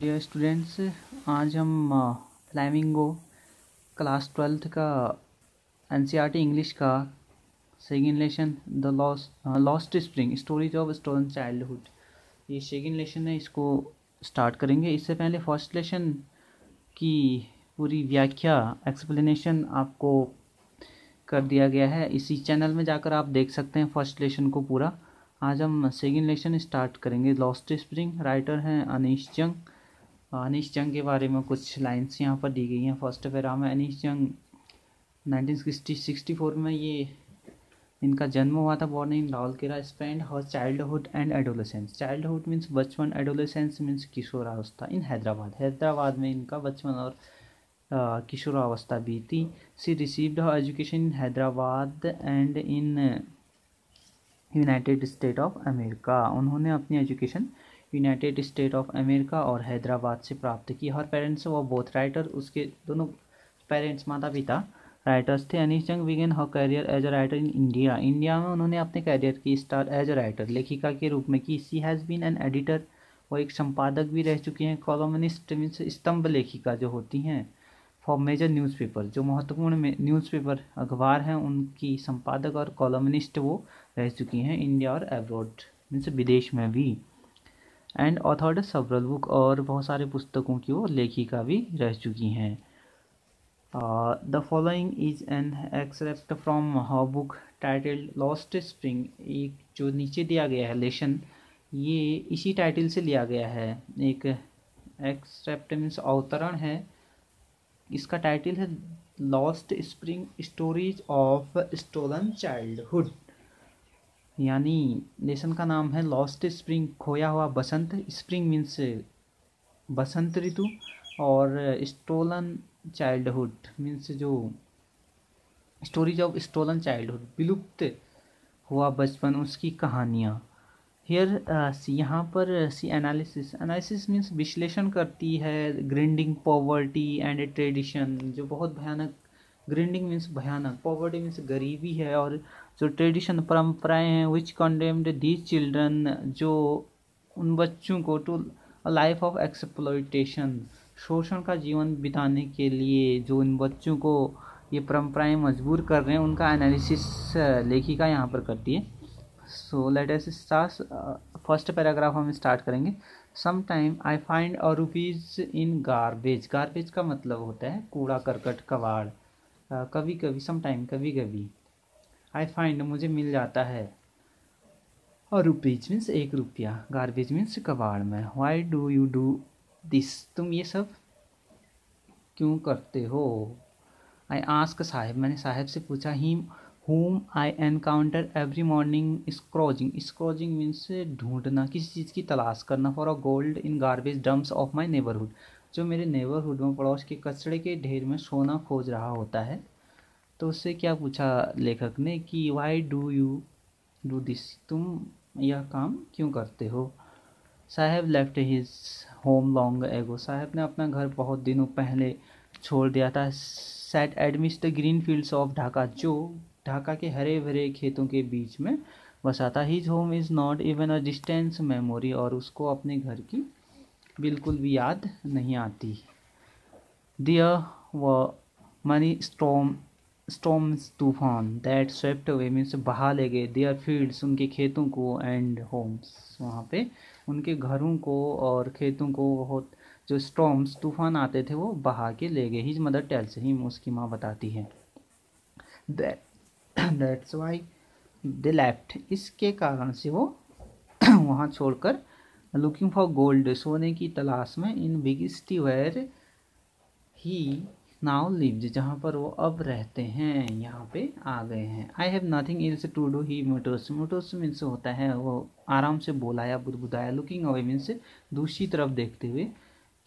Dear students, आज हम flamingo class 12th का एनसीईआरटी इंग्लिश का second lesson the lost spring stories of stolen childhood, ये second lesson है, इसको स्टार्ट करेंगे। इससे पहले फर्स्ट लेसन की पूरी व्याख्या एक्सप्लेनेशन आपको कर दिया गया है। इसी चैनल में जाकर आप देख सकते हैं फर्स्ट लेसन को पूरा। आज हम सेकेंड लेसन स्टार्ट करेंगे। लॉस्ट स्प्रिंग, राइटर हैं अनीश जंग। अनीश जंग के बारे में कुछ लाइन्स यहाँ पर दी गई हैं। फर्स्ट पैरा में अनीश जंग 1964 में ये इनका जन्म हुआ था। Born in Rourkela, spend her childhood and adolescence. Childhood means बचपन, एडोलेसेंस मीन्स किशोरावस्था इन हैदराबाद में इनका बचपन और किशोरावस्था बीती। She received her education in Hyderabad and in United State of America. उन्होंने अपनी education United State of America और हैदराबाद से प्राप्त की। हर पेरेंट्स वो बोथ राइटर, उसके दोनों पेरेंट्स माता पिता राइटर्स थे। Anees Jung began her career as a writer in India. India में उन्होंने अपने करियर की स्टार्ट एज अ राइटर, लेखिका के रूप में की। सी हैज़ बीन एन एडिटर, वो एक संपादक भी रह चुकी हैं। कॉलमनिस्ट मीन्स स्तंभ लेखिका जो होती हैं फॉर मेजर न्यूज़पेपर, जो महत्वपूर्ण न्यूज़पेपर अखबार हैं उनकी संपादक और कॉलमनिस्ट वो रह चुकी हैं इंडिया और एब्रॉड मीन्स विदेश में भी। एंड ऑथर्ड सेवरल बुक, और बहुत सारे पुस्तकों की वो लेखिका भी रह चुकी हैं। The following is an extract from her book titled lost spring. एक जो नीचे दिया गया है लेसन, ये इसी टाइटल से लिया गया है। एक एक्सट्रैक्ट मीन्स अवतरण है। इसका टाइटल है lost spring stories of stolen childhood, यानी लेसन का नाम है लॉस्ट स्प्रिंग, खोया हुआ बसंत। स्प्रिंग मीन्स बसंत ऋतु, और स्टोलन चाइल्डहुड मीन्स जो स्टोरीज ऑफ स्टोलन चाइल्डहुड, विलुप्त हुआ बचपन, उसकी कहानियाँ। हियर यहाँ पर सी एनालिसिस मीन्स विश्लेषण करती है। ग्रिंडिंग पॉवर्टी एंड ट्रेडिशन, जो बहुत भयानक, ग्रिंडिंग मीन्स भयानक, पॉवर्टी मीन्स गरीबी है, और जो ट्रेडिशन परंपराएं हैं विच कंडेम्ड दीज चिल्ड्रन, जो उन बच्चों को to a life of exploitation, शोषण का जीवन बिताने के लिए जो इन बच्चों को ये परंपराएं मजबूर कर रहे हैं, उनका एनालिसिस लेखिका यहाँ पर करती है। So let us start. First paragraph हम स्टार्ट करेंगे। Some time I find a rupees in garbage. Garbage का मतलब होता है कूड़ा करकट कबाड़। कभी कभी, सम टाइम कभी कभी, आई फाइंड मुझे मिल जाता है, और रुपीज मीन्स एक रुपया, गार्बेज मीन्स कबाड़ में। Why do you do this, तुम ये सब क्यों करते हो। आई आस्क साहेब, मैंने साहेब से पूछा। Him whom I encounter every morning scrounging. Scrounging means ढूंढना, किसी चीज़ की तलाश करना। for a gold in garbage dumps of my neighborhood, जो मेरे नेबरहुड में, पड़ोस के कचड़े के ढेर में सोना खोज रहा होता है। तो उससे क्या पूछा लेखक ने कि why do you do this, तुम यह काम क्यों करते हो। Saheb left his home long ago, Saheb ने अपना घर बहुत दिनों पहले छोड़ दिया था। Set amidst the green fields of Dhaka, जो ढाका के हरे भरे खेतों के बीच में बसा था। His home is not even a distance memory, और उसको अपने घर की बिल्कुल भी याद नहीं आती। दियर व मनी स्टॉर्म्स, तूफान, दैट स्वेप्ट अवे मीन्स बहा ले गए, देयर फील्ड्स, उनके खेतों को, एंड होम्स, वहाँ पे उनके घरों को और खेतों को बहुत जो स्टॉर्म्स, तूफान आते थे वो बहा के ले गए। हिज मदर टेल्स हिम, उसकी माँ बताती है। दैट्स वाई दे लेफ्ट, इसके कारण से वो वहाँ छोड़कर लुकिंग फॉर गोल्ड, सोने की तलाश में, in big city where he now lives, जहाँ पर वो अब रहते हैं, यहाँ पे आ गए हैं। I have nothing else to do, he mutters, mutters means होता है वो आराम से बोला या बुदबुदाया। लुकिंग अवे मीन्स दूसरी तरफ देखते हुए।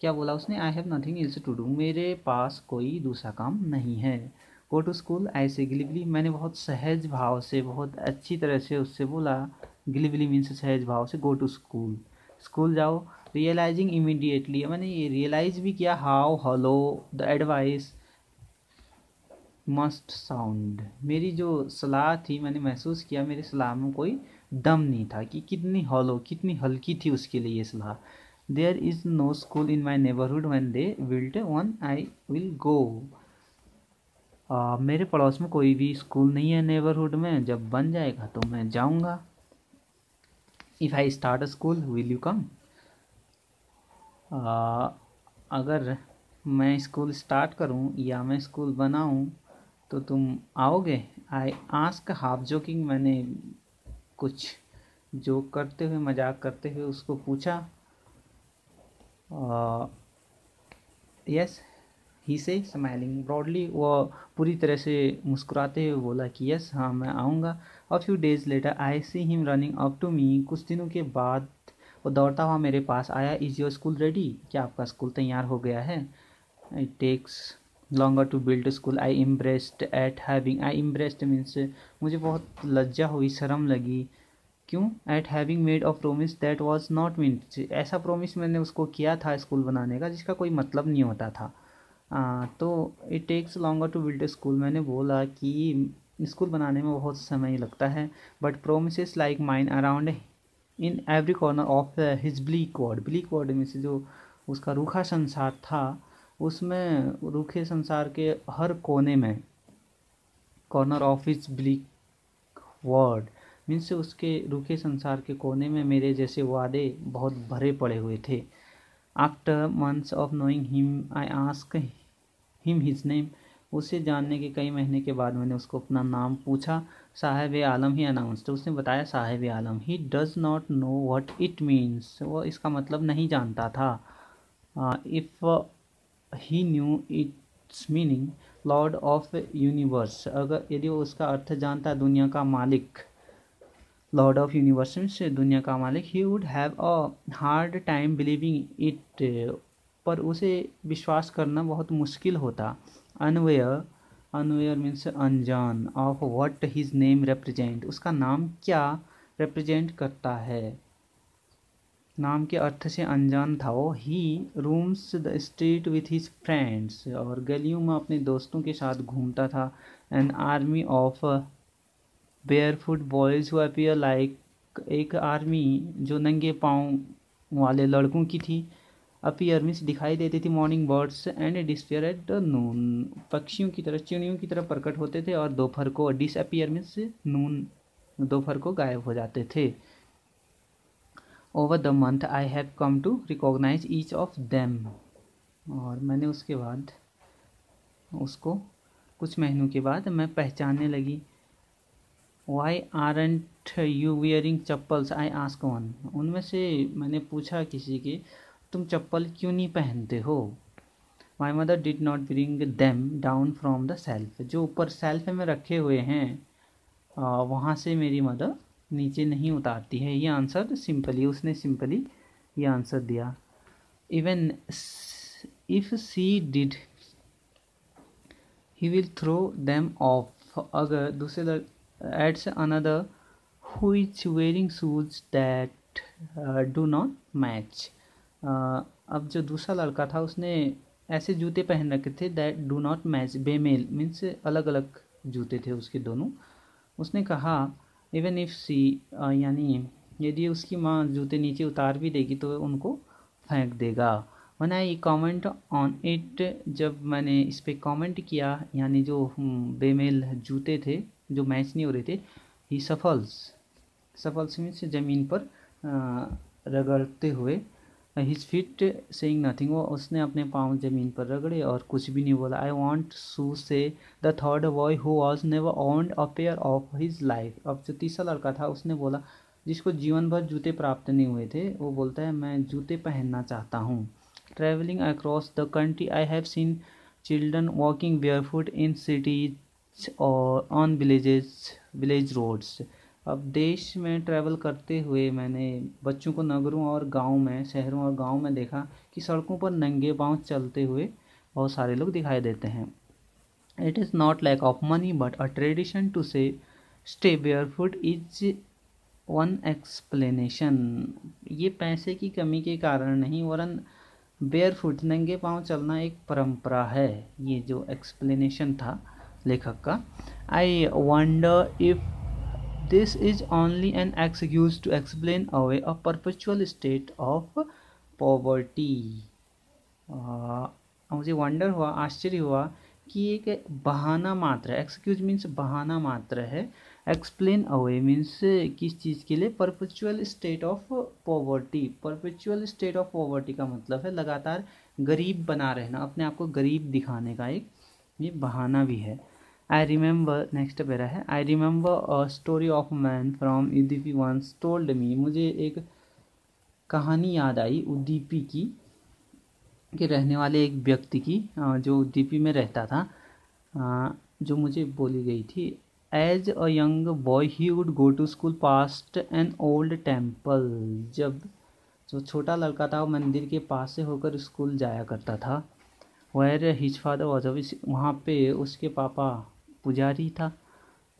क्या बोला उसने, I have nothing else to do, मेरे पास कोई दूसरा काम नहीं है। गो टू स्कूल, ऐसे गिलिवली, मैंने बहुत सहज भाव से, बहुत अच्छी तरह से उससे बोला। गिलिवली मीन्स सहज भाव से। गो टू स्कूल, स्कूल जाओ। रियलाइजिंग इमीडिएटली, मैंने ये रियलाइज भी किया। How hollow the advice must sound, मेरी जो सलाह थी, मैंने महसूस किया मेरी सलाह में कोई दम नहीं था, कि कितनी हॉलो, कितनी हल्की थी उसके लिए ये सलाह। There is no school in my neighbourhood when they built one I will go. मेरे पड़ोस में कोई भी स्कूल नहीं है नेबरहुड में, जब बन जाएगा तो मैं जाऊंगा। If I start a school will you come. अगर मैं स्कूल स्टार्ट करूं या मैं स्कूल बनाऊं तो तुम आओगे। आई आस्क हाफ जोकिंग, मैंने कुछ जोक करते हुए, मजाक करते हुए उसको पूछा। यस ही से स्माइलिंग ब्रॉडली, वो पूरी तरह से मुस्कुराते हुए बोला कि यस हाँ मैं आऊँगा। A few days later I see him running up to me, कुछ दिनों के बाद वो दौड़ता हुआ मेरे पास आया। इज़ योर स्कूल रेडी, क्या आपका स्कूल तैयार हो गया है। It takes longer to build school. I embarrassed at having, I embarrassed means मुझे बहुत लज्जा हुई, शर्म लगी। क्यों। At having made a promise that was not meant, ऐसा प्रोमिस मैंने उसको किया था स्कूल बनाने का जिसका कोई मतलब नहीं होता था। तो it takes longer to build school, मैंने बोला कि स्कूल बनाने में बहुत समय लगता है। But promise like mine around in every corner of his bleak word, bleak word में से जो उसका रूखा संसार था, उसमें रूखे संसार के हर कोने में, corner of his bleak word means उसके रूखे संसार के कोने में मेरे जैसे वादे बहुत भरे पड़े हुए थे। After months of knowing him I ask him his name, उसे जानने के कई महीने के बाद मैंने उसको अपना नाम पूछा। साहिब आलम ही अनाउंस्ड, उसने बताया Sahib Alam. He does not know what it means, वो इसका मतलब नहीं जानता था। If he knew its meaning lord of universe, अगर यदि वो उसका अर्थ जानता दुनिया का मालिक, लॉर्ड ऑफ यूनिवर्स मीन्स दुनिया का मालिक, he would have a hard time believing it, पर उसे विश्वास करना बहुत मुश्किल होता। अनवेयर, अनवेयर मीन्स अनजान, of what his name represent, उसका नाम क्या रिप्रेजेंट करता है, नाम के अर्थ से अनजान था वो। He roams the street with his friends, और गलियों में अपने दोस्तों के साथ घूमता था। An army of barefoot boys who appear like, एक आर्मी जो नंगे पाँव वाले लड़कों की थी। अपीयर मीन्स दिखाई देती थी। Morning birds and disappear at the noon, पक्षियों की तरह, चिड़ियों की तरह प्रकट होते थे और दोपहर को डिसअपीयर मीन्स नून, दोपहर को गायब हो जाते थे। Over the month I have come to recognise each of them, और मैंने उसके बाद उसको कुछ महीनों के बाद मैं पहचानने लगी। Why aren't you wearing chappals, I ask one, उनमें से मैंने पूछा किसी के, तुम चप्पल क्यों नहीं पहनते हो। My mother did not bring them down from the self, जो ऊपर सेल्फ में रखे हुए हैं वहाँ से मेरी मदर नीचे नहीं उतारती है। ये आंसर सिंपली, उसने सिंपली ये आंसर दिया। Even if she did he will throw them off, अगर दूसरे adds another who is wearing shoes that do not match, अब जो दूसरा लड़का था उसने ऐसे जूते पहन रखे थे दैट डू नॉट मैच, बेमेल मीन्स अलग अलग जूते थे उसके दोनों। उसने कहा इवन इफ सी, यानी यदि उसकी माँ जूते नीचे उतार भी देगी तो उनको फेंक देगा। One I comment on it, जब मैंने इस पर कॉमेंट किया, यानी जो बेमेल जूते थे जो मैच नहीं हो रहे थे, ही सफल्स, सफल्स मीन्स ज़मीन पर रगड़ते हुए, हिज फिट सेइंग नथिंग, वो उसने अपने पाँव ज़मीन पर रगड़े और कुछ भी नहीं बोला। आई वॉन्ट सू से the third boy who was never owned a pair of his life, अब जो तीसरा लड़का था उसने बोला, जिसको जीवन भर जूते प्राप्त नहीं हुए थे, वो बोलता है मैं जूते पहनना चाहता हूँ। Travelling across the country I have seen children walking barefoot in cities और ऑन विलेज रोड्स, अब देश में ट्रैवल करते हुए मैंने बच्चों को नगरों और गाँव में, शहरों और गाँव में देखा कि सड़कों पर नंगे पाँव चलते हुए बहुत सारे लोग दिखाई देते हैं। It is not lack of money but a tradition to say stay barefoot is one explanation, ये पैसे की कमी के कारण नहीं वरन बेयरफुट नंगे पाँव चलना एक परंपरा है, ये जो एक्सप्लेनेशन था लेखक का। I wonder if this is only an excuse to explain away a perpetual state of poverty. मुझे वंडर हुआ, आश्चर्य हुआ कि एक बहाना मात्र है। एक्सक्यूज मीन्स बहाना मात्र है। एक्सप्लेन अवे मीन्स किस चीज़ के लिए? Perpetual state of poverty. Perpetual state of poverty का मतलब है लगातार गरीब बना रहना, अपने आप को गरीब दिखाने का एक ये बहाना भी है। आई रिमेंबर, नेक्स्ट पैरा है, I remember a story of man from Udipi once told me. मुझे एक कहानी याद आई उदीपी की, के रहने वाले एक व्यक्ति की, जो उदीपी में रहता था, जो मुझे बोली गई थी। As a young boy he would go to school past an old temple. जब जो छोटा लड़का था वो मंदिर के पास से होकर स्कूल जाया करता था। Where his father was a, वहाँ पे उसके पापा पुजारी था।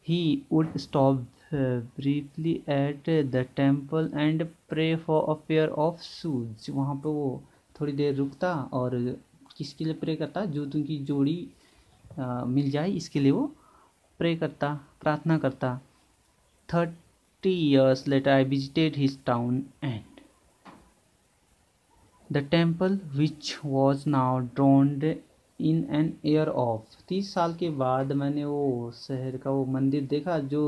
He would stop briefly at the temple and pray for a pair of shoes. वहाँ पे वो थोड़ी देर रुकता और किसके लिए प्रे करता? जूतों की जोड़ी मिल जाए इसके लिए वो प्रे करता, प्रार्थना करता। 30 years later I visited his town and the temple which was now drowned in an air of। 30 साल के बाद मैंने वो शहर का वो मंदिर देखा जो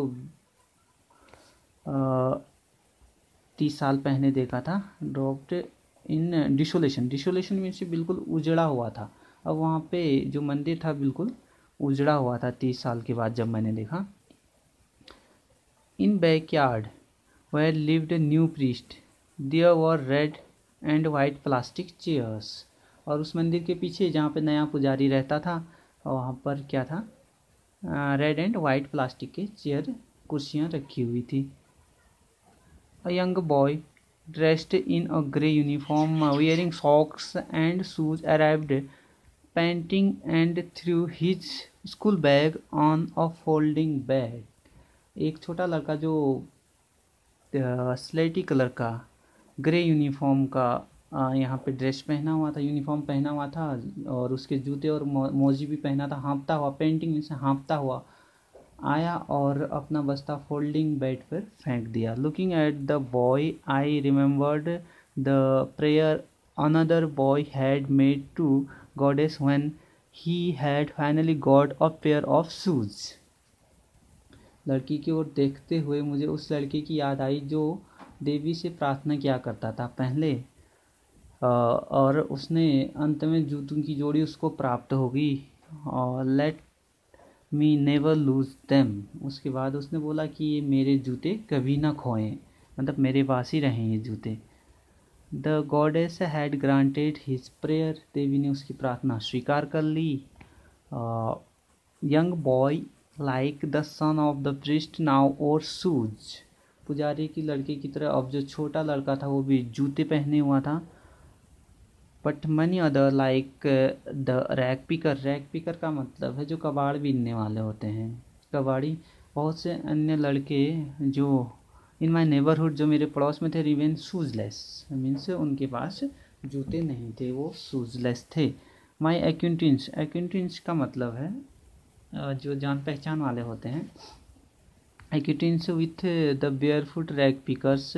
30 साल पहले देखा था। Dropped in डिसोलेशन। डिसोलेशन मीन्स बिल्कुल उजड़ा हुआ था। अब वहाँ पे जो मंदिर था बिल्कुल उजड़ा हुआ था 30 साल के बाद जब मैंने देखा। In backyard where lived new priest there were red and white plastic chairs. और उस मंदिर के पीछे जहाँ पे नया पुजारी रहता था वहाँ पर क्या था? रेड एंड वाइट प्लास्टिक के चेयर, कुर्सियाँ रखी हुई थी। A young boy dressed in a grey uniform, wearing socks and shoes, arrived panting and threw his school bag on a folding bed। एक छोटा लड़का जो स्लेटी कलर का ग्रे यूनिफॉर्म का यहाँ पे ड्रेस पहना हुआ था, यूनिफॉर्म पहना हुआ था और उसके जूते और मोजी भी पहना था। हाँफता हुआ, पेंटिंग में से हाँफता हुआ आया और अपना बस्ता फोल्डिंग बेड पर फेंक दिया। Looking at the boy I remembered the prayer another boy had made to goddess when he had finally got a pair of shoes. लड़की की ओर देखते हुए मुझे उस लड़के की याद आई जो देवी से प्रार्थना किया करता था पहले, और उसने अंत में जूतों की जोड़ी उसको प्राप्त होगी। और let me never lose them. उसके बाद उसने बोला कि ये मेरे जूते कभी ना खोएं, मतलब मेरे पास ही रहें ये जूते। The goddess had granted his prayer. देवी ने उसकी प्रार्थना स्वीकार कर ली। Young boy like the son of the priest now और शूज। पुजारी की लड़के की तरह अब जो छोटा लड़का था वो भी जूते पहने हुआ था। But money other like the rack picker. Rack picker का मतलब है जो कबाड़ बीनने वाले होते हैं, कबाड़ी। बहुत से अन्य लड़के जो इन माई नेबरहुड, जो मेरे पड़ोस में थे, रिवेन शूजलेस मीन्स उनके पास जूते नहीं थे, वो शूजलेस थे। माई एक्विंटेंस। एक्विंटेंस का मतलब है जो जान पहचान वाले होते हैं। Acquaintance with the barefoot rag pickers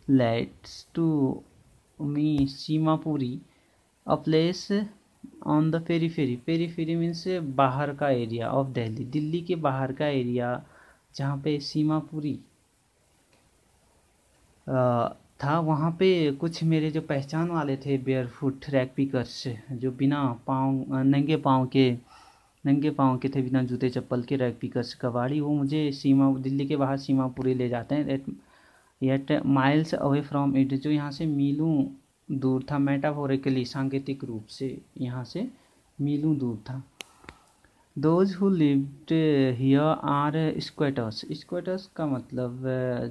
leads to me Seemapuri, a place on the periphery. Periphery means बाहर का एरिया ऑफ दिल्ली, दिल्ली के बाहर का एरिया जहाँ पे सीमापुरी था। वहाँ पे कुछ मेरे जो पहचान वाले थे बेयरफुट रैक पिकर्स, जो बिना पाँव नंगे पाँव के थे, बिना जूते चप्पल के रैक पिकर्स कबाड़ी, वो मुझे दिल्ली के बाहर सीमापुरी ले जाते हैं। Yet miles away from it, जो यहाँ से मीलों दूर था। मेटाफोरिकली, सांकेतिक रूप से यहाँ से मीलों दूर था। Those who lived here are squatters. Squatters का मतलब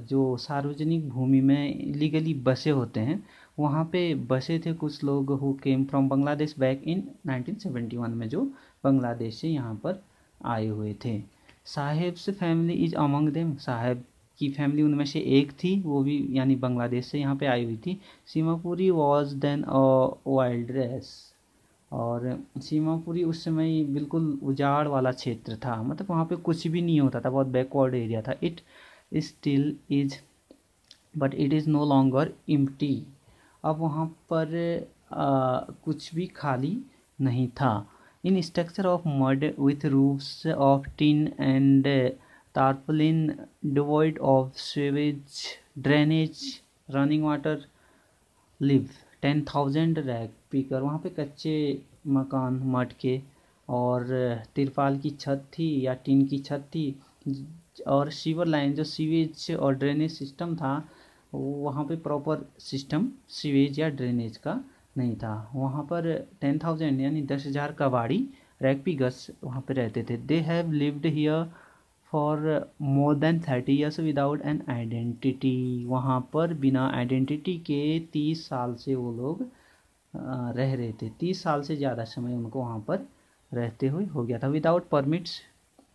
जो सार्वजनिक भूमि में इलीगली बसे होते हैं, वहाँ पे बसे थे कुछ लोग who came from Bangladesh back in 1971 में, जो बांग्लादेश से यहाँ पर आए हुए थे। Saheb's family is among them. Saheb की फैमिली उनमें से एक थी, वो भी यानी बांग्लादेश से यहाँ पे आई हुई थी। Seemapuri was then a wilderness. और सीमापुरी उस समय बिल्कुल उजाड़ वाला क्षेत्र था, मतलब वहाँ पे कुछ भी नहीं होता था, बहुत बैकवर्ड एरिया था। It still is but it is no longer empty. अब वहाँ पर कुछ भी खाली नहीं था। In structures of mud with roofs of tin and tarpaulin devoid of sewage drainage running water live 10,000 rag picker. वहाँ पे कच्चे मकान मड के और तिरपाल की छत थी या टीन की छत थी, और सीवर लाइन जो सीवेज और ड्रेनेज सिस्टम था वहाँ पे प्रॉपर सिस्टम सीवेज या ड्रेनेज का नहीं था। वहाँ पर 10,000 यानी 10,000 कबाड़ी रैगपीगर्स वहाँ पे रहते थे। They have lived here for more than 30 years without an identity. वहाँ पर बिना आइडेंटिटी के 30 साल से वो लोग रह रहे थे। 30 साल से ज़्यादा समय उनको वहाँ पर रहते हुए हो गया था। विदाउट परमिट्स,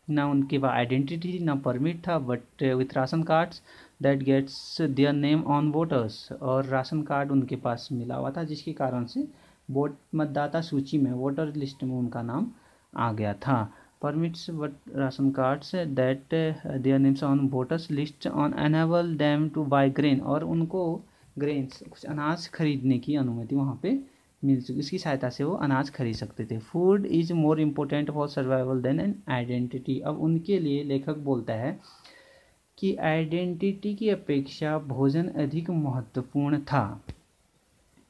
ना उनके पास आइडेंटिटी ना परमिट था, but with ration cards that gets their name on voters. और राशन कार्ड उनके पास मिला हुआ था जिसके कारण से वोट मतदाता सूची में वोटर लिस्ट में उनका नाम आ गया था। permits but ration cards that their names on voters list on enable them to buy grain। और उनको ग्रेन्स कुछ अनाज खरीदने की अनुमति वहाँ पे मिल चुकी, इसकी सहायता से वो अनाज खरीद सकते थे। Food is more important for survival than an identity. अब उनके लिए लेखक बोलता है कि आइडेंटिटी की अपेक्षा भोजन अधिक महत्वपूर्ण था।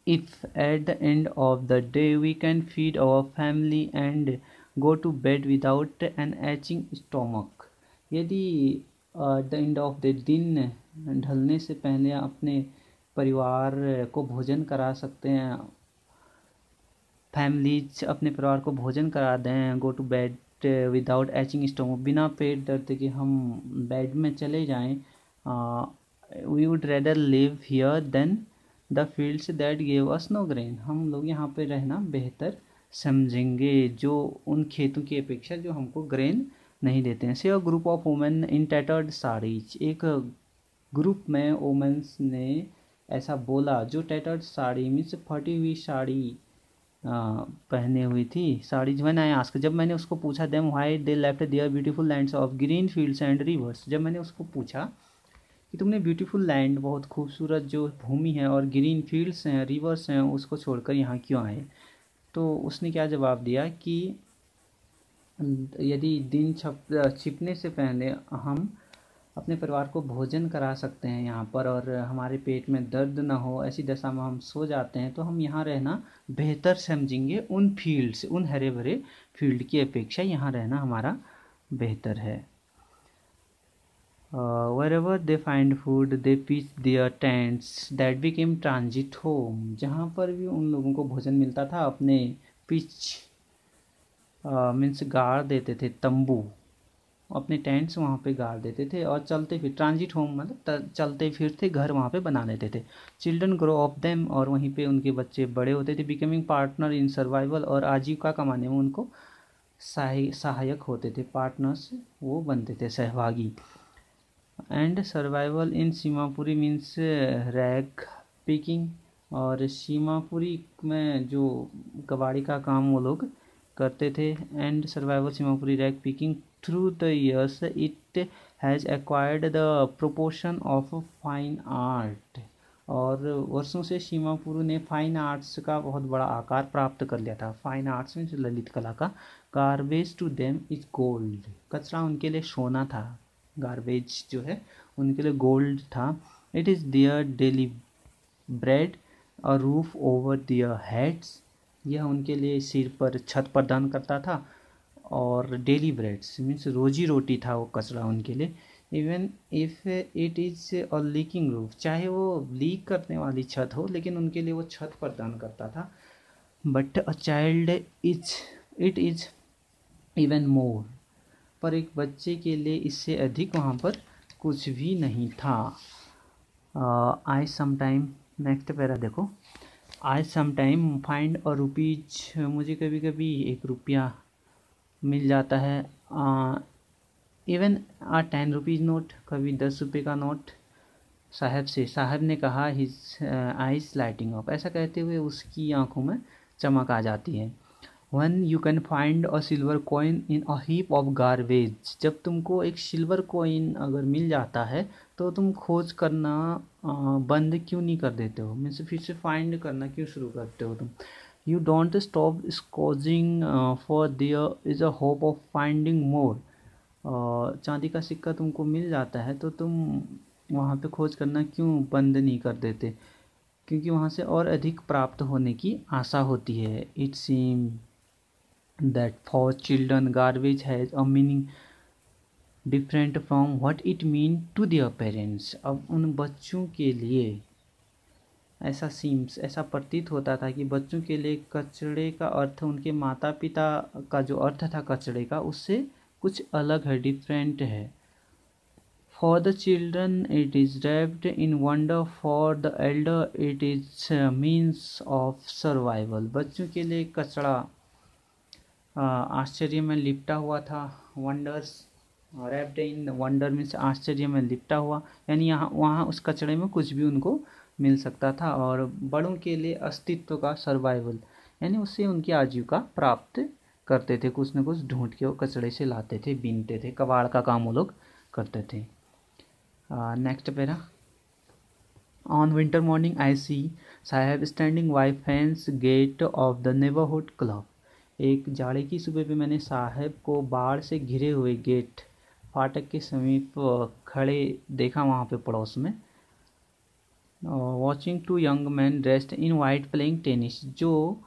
If at the end of the day we can feed our family and go to bed without an aching stomach. यदि द एंड ऑफ द दिन ढलने से पहले अपने परिवार को भोजन करा सकते हैं, फैमिलीज अपने परिवार को भोजन करा दें, go to bed without aching stomach, बिना पेट दर्द के हम बेड में चले जाएं, we would rather live here than the fields that give us no grain. हम लोग यहाँ पे रहना बेहतर समझेंगे जो उन खेतों की अपेक्षा जो हमको ग्रेन नहीं देते हैं। से a group of women in tattered saris. एक ग्रुप में वुमेन्स ने ऐसा बोला जो टैटर्ड साड़ी मीन्स फटी हुई साड़ी पहने हुई थी। साड़ी व्हेन आई आस्क, जब मैंने उसको पूछा them why they left their beautiful lands of green fields and rivers. जब मैंने उसको पूछा कि तुमने ब्यूटीफुल लैंड, बहुत खूबसूरत जो भूमि है, और ग्रीन फील्ड्स हैं, रिवर्स हैं, उसको छोड़कर यहाँ क्यों आए, तो उसने क्या जवाब दिया कि यदि दिन छिपने से पहले हम अपने परिवार को भोजन करा सकते हैं यहाँ पर, और हमारे पेट में दर्द ना हो, ऐसी दशा में हम सो जाते हैं, तो हम यहाँ रहना बेहतर समझेंगे उन फील्ड्स, उन हरे भरे फील्ड की अपेक्षा यहाँ रहना हमारा बेहतर है। wherever they find food they pitch their tents that became transit home। जहाँ पर भी उन लोगों को भोजन मिलता था अपने पिच मीन्स गाड़ देते थे, तंबू, अपने टेंट्स वहाँ पे गाड़ देते थे और चलते फिर ट्रांजिट होम मतलब चलते फिरते घर वहाँ पे बना लेते थे। चिल्ड्रन ग्रो अप देम, और वहीं पे उनके बच्चे बड़े होते थे। बिकमिंग पार्टनर इन सर्वाइवल, और आजीविका कमाने में उनको सहायक होते थे, पार्टनर्स वो बनते थे, सहभागी। And survival in Seemapuri means rag picking, और सीमापुरी में जो कबाड़ी का काम वो लोग करते थे। And survival Seemapuri rag picking through the years it has acquired the proportion of fine art. और वर्षों से सीमापुरी ने फाइन आर्ट्स का बहुत बड़ा आकार प्राप्त कर लिया था। फाइन आर्ट्स में ललित कला का। Garbage to them is gold, कचरा उनके लिए सोना था, गार्बेज जो है उनके लिए गोल्ड था। It is their daily bread, a roof over their heads, यह उनके लिए सिर पर छत प्रदान करता था, और डेली ब्रेड्स मीन्स रोजी रोटी था वो कचरा उनके लिए। Even if it is a leaking roof, चाहे वो लीक करने वाली छत हो लेकिन उनके लिए वो छत प्रदान करता था। But a child it is even more, पर एक बच्चे के लिए इससे अधिक वहाँ पर कुछ भी नहीं था। आई समटाइम, नेक्स्ट पैरा देखो, आई समटाइम फाइंड अ रुपीज, मुझे कभी कभी 1 रुपया मिल जाता है। इवन आ 10 रुपीज़ नोट, कभी 10 रुपये का नोट साहब से। साहब ने कहा हिज आइज लाइटिंग अप, ऐसा कहते हुए उसकी आंखों में चमक आ जाती है। When you can find a silver coin in a heap of garbage, जब तुमको एक सिल्वर कॉइन अगर मिल जाता है तो तुम खोज करना बंद क्यों नहीं कर देते हो, मीन्स फिर से फाइंड करना क्यों शुरू करते हो तुम। You don't stop scrounging for there is a hope of finding more. चांदी का सिक्का तुमको मिल जाता है तो तुम वहाँ पे खोज करना क्यों बंद नहीं कर देते, क्योंकि वहाँ से और अधिक प्राप्त होने की आशा होती है। It seem that for children garbage has a meaning different from what it mean to their parents. अब उन बच्चों के लिए ऐसा प्रतीत होता था कि बच्चों के लिए कचड़े का अर्थ उनके माता पिता का जो अर्थ था कचड़े का, उससे कुछ अलग है, डिफरेंट है। For the children it is wrapped in wonder, for the elder it is means of survival। बच्चों के लिए कचड़ा आश्चर्य में लिपटा हुआ था, wonders wrapped in wonder means आश्चर्य में लिपटा हुआ, यानी यहाँ वहाँ उस कचड़े में कुछ भी उनको मिल सकता था। और बड़ों के लिए अस्तित्व का सर्वाइवल, यानी उससे उनकी आजीविका प्राप्त करते थे, कुछ न कुछ ढूंढ के वो कचड़े से लाते थे, बीनते थे, कबाड़ का काम वो लोग करते थे। Next para. On winter morning I see Saheb standing by fence gate of the neighbourhood club. एक जाड़े की सुबह पे मैंने साहेब को बाढ़ से घिरे हुए गेट फाटक के समीप खड़े देखा, वहाँ पे पड़ोस में। Watching two young man dressed in white playing tennis, जो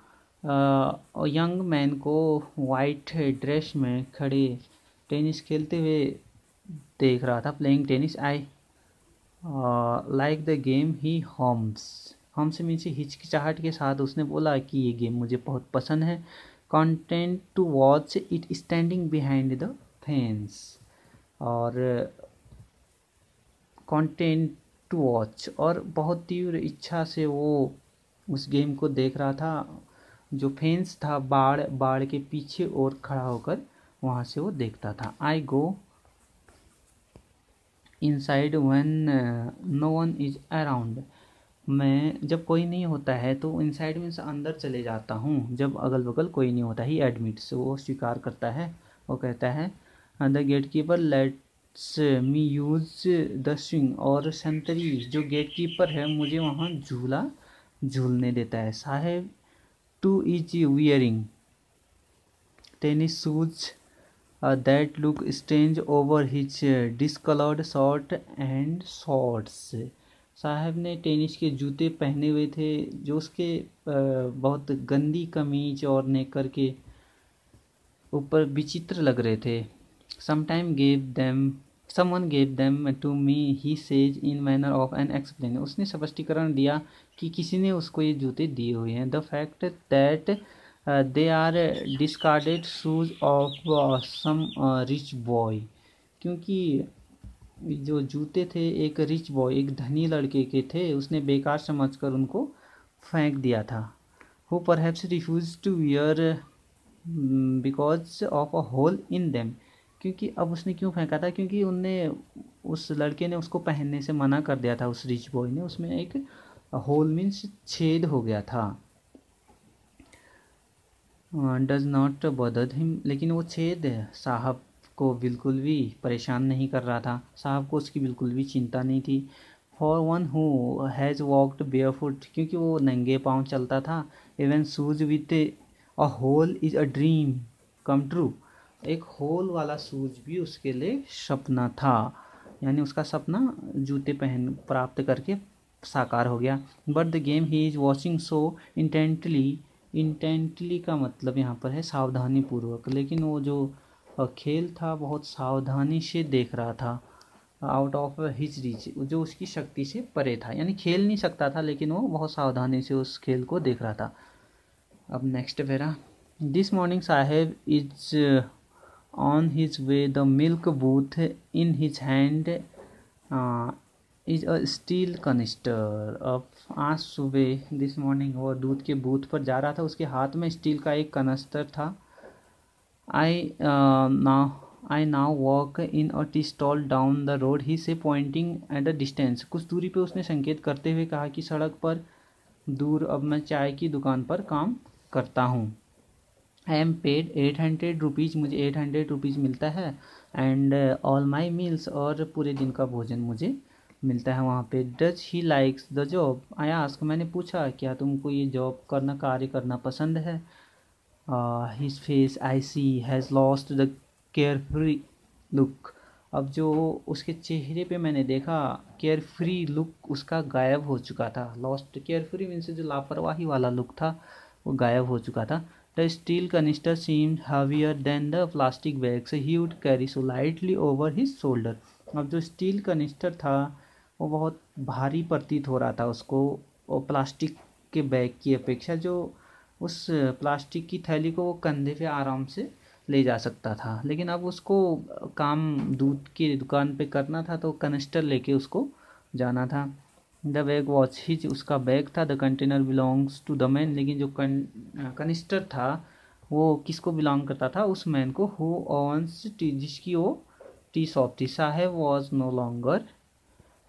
यंग मैन को वाइट ड्रेस में खड़े टेनिस खेलते हुए देख रहा था, playing tennis. I like the game he hums means हिचकिचाहट के साथ उसने बोला कि ये गेम मुझे बहुत पसंद है। Content to watch it standing behind the fence, और कंटेंट टू वॉच, और बहुत तीव्र इच्छा से वो उस गेम को देख रहा था, जो फेंस था बाड़ के पीछे और खड़ा होकर वहाँ से वो देखता था। I go inside when no one is around, मैं जब कोई नहीं होता है तो इनसाइड मीन्स अंदर चले जाता हूँ जब अगल बगल कोई नहीं होता। ही एडमिट्स, वो स्वीकार करता है, वो कहता है the gatekeeper lets me use the swing, और संतरी जो गेट कीपर है मुझे वहाँ झूला झूलने देता है। Saheb too is wearing tennis shoes that look strange over his discolored shirt and shorts। साहब ने टेनिस के जूते पहने हुए थे जो उसके बहुत गंदी कमीज और नेकर के ऊपर विचित्र लग रहे थे। someone gave them to me, he says in manner of an explain। उसने स्पष्टीकरण दिया कि किसी ने उसको ये जूते दिए हुए हैं। the fact that they are discarded shoes of some rich boy, क्योंकि जो जूते थे एक रिच बॉय, एक धनी लड़के के थे, उसने बेकार समझकर उनको फेंक दिया था। who perhaps refused to wear because of a hole in them, क्योंकि अब उसने क्यों फेंका था, क्योंकि उस लड़के ने उसको पहनने से मना कर दिया था, उस रिच बॉय ने, उसमें एक होल मीन्स छेद हो गया था। डज नॉट बदर हिम, लेकिन वो छेद साहब को बिल्कुल भी परेशान नहीं कर रहा था, साहब को उसकी बिल्कुल भी चिंता नहीं थी। For one who has walked barefoot, क्योंकि वो नंगे पाँव चलता था। Even shoes with a hole is a dream come true, एक होल वाला शूज भी उसके लिए सपना था, यानी उसका सपना जूते पहन प्राप्त करके साकार हो गया। But the game he is watching so intently का मतलब यहाँ पर है सावधानी पूर्वक, लेकिन वो जो खेल था बहुत सावधानी से देख रहा था। आउट ऑफ हिज रीच, जो उसकी शक्ति से परे था, यानी खेल नहीं सकता था लेकिन वो बहुत सावधानी से उस खेल को देख रहा था। अब next para. This morning Saheb is on his way the milk booth in his hand is a steel canister. अब आज सुबह दिस मॉर्निंग वो दूध के बूथ पर जा रहा था, उसके हाथ में स्टील का एक कनस्तर था। I now walk in a tea stall down the road, he say pointing at a distance, कुछ दूरी पे उसने संकेत करते हुए कहा कि सड़क पर दूर अब मैं चाय की दुकान पर काम करता हूँ। आई एम पेड 800 रुपीज़, मुझे 800 रुपीज़ मिलता है। एंड ऑल माई मील्स, और पूरे दिन का भोजन मुझे मिलता है वहाँ पे। Does he likes the job, I ask, मैंने पूछा क्या तुमको ये जॉब करना, कार्य करना पसंद है। His face I see has lost the carefree look, अब जो उसके चेहरे पे मैंने देखा केयर फ्री लुक उसका गायब हो चुका था। लॉस्ट, केयर फ्री मीन्स जो लापरवाही वाला लुक था वो गायब हो चुका था। The steel canister seemed heavier than the plastic bags he would carry so lightly over his shoulder, अब जो स्टील कनिस्टर था वो बहुत भारी प्रतीत हो रहा था उसको, और प्लास्टिक के बैग की अपेक्षा, जो उस प्लास्टिक की थैली को वो कंधे पे आराम से ले जा सकता था। लेकिन अब उसको काम दूध की दुकान पे करना था तो कनिस्टर लेके उसको जाना था। द बैग वॉच हिज, उसका बैग था। The container belongs to the man, लेकिन जो कनिस्टर था वो किसको बिलोंग करता था, उस मैन को, हु ऑन्स टी, जिसकी वो टी शॉप थी। Saheb was no longer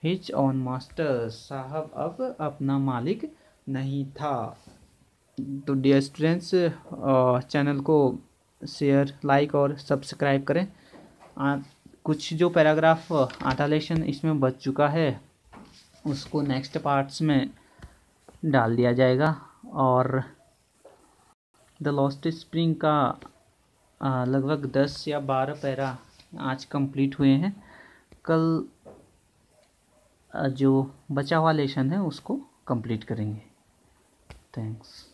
his own master, Saheb अब अपना मालिक नहीं था। तो डियर स्टूडेंट्स, चैनल को शेयर, लाइक और सब्सक्राइब करें। कुछ जो पैराग्राफ आधा लेसन इसमें बच चुका है उसको नेक्स्ट पार्ट्स में डाल दिया जाएगा। और द लॉस्ट स्प्रिंग का लगभग 10 या 12 पैरा आज कंप्लीट हुए हैं। कल जो बचा हुआ लेसन है उसको कंप्लीट करेंगे। थैंक्स।